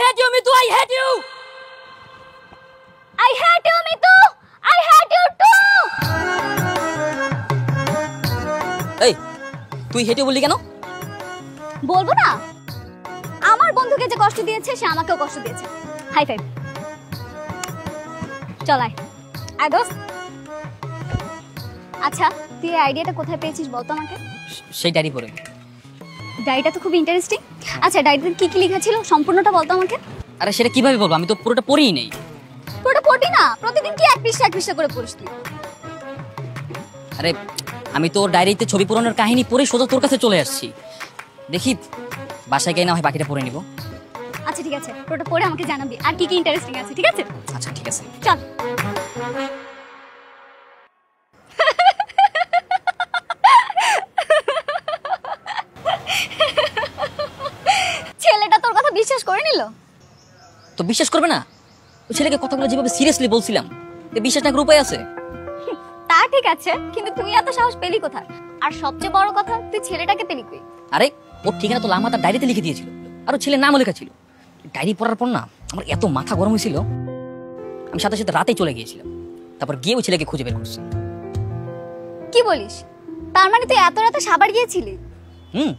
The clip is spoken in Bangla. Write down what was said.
hate you, Mitu. I hate you. I hate you, Mitu. I hate you too. এই তুই হেটে বললি কেন? বলবো না? আমার বন্ধুকে যে কষ্ট দিয়েছে সে আমাকেও কষ্ট দিয়েছে। High five. চল আয় দোস্ত। আচ্ছা তুই এই আইডিয়াটা কোথায় পেয়েছিস বলতো আমাকে? সেই ডায়েরি পড়ে। ডায়েরিটা তো খুব ইন্টারেস্টিং। আচ্ছা ডায়েরিতে কি কি লেখা ছিল সম্পূর্ণটা বলতো আমাকে। আরে সেটা কিভাবে বলবো, আমি তো পুরোটা পড়িই নেই। পুরোটা পড়বি না? প্রতিদিন কি এক পৃষ্ঠা করে পড়িস তুই? আরে আমি তো ডায়েরিতে ছবি পূরণের কাহিনী পড়ে সোজা তোর কাছে চলে আসছি। দেখি বাসায় গিয়ে না হয় বাকিটা পড়ে নিব। আচ্ছা ঠিক আছে, পুরোটা পড়ে আমাকে জানাবি আর কি কি ইন্টারেস্টিং আছে, ঠিক আছে? আচ্ছা ঠিক আছে। চল। ছেলেটা তোর কথা বিশ্বাস করে নিল? তো বিশ্বাস করবে না? ওই ছেলেকে কথাগুলো যেভাবে সিরিয়াসলি বলছিলাম, এ বিশ্বাস না করার উপায় আছে? তা ঠিক আছে, কিন্তু তুই এত সাহস পেলি কোথায়? আর সবচেয়ে বড় কথা তুই ছেলেটাকে পেলি কই? আরে ওর ঠিকানা তো লামা তার ডায়েরিতে লিখে দিয়েছিল, আর ওর ছেলের নামও লেখা ছিল। ডায়েরি পড়ার পর না আমার এত মাথা গরম হয়েছিল, আমি সাথে সাথে রাতেই চলে গিয়েছিলাম। তারপর গিয়ে ওই ছেলেকে খুঁজে বের করছি। কি বলিস? তার মানে তুই এত রাতে সাভার গিয়েছিলি? হুম,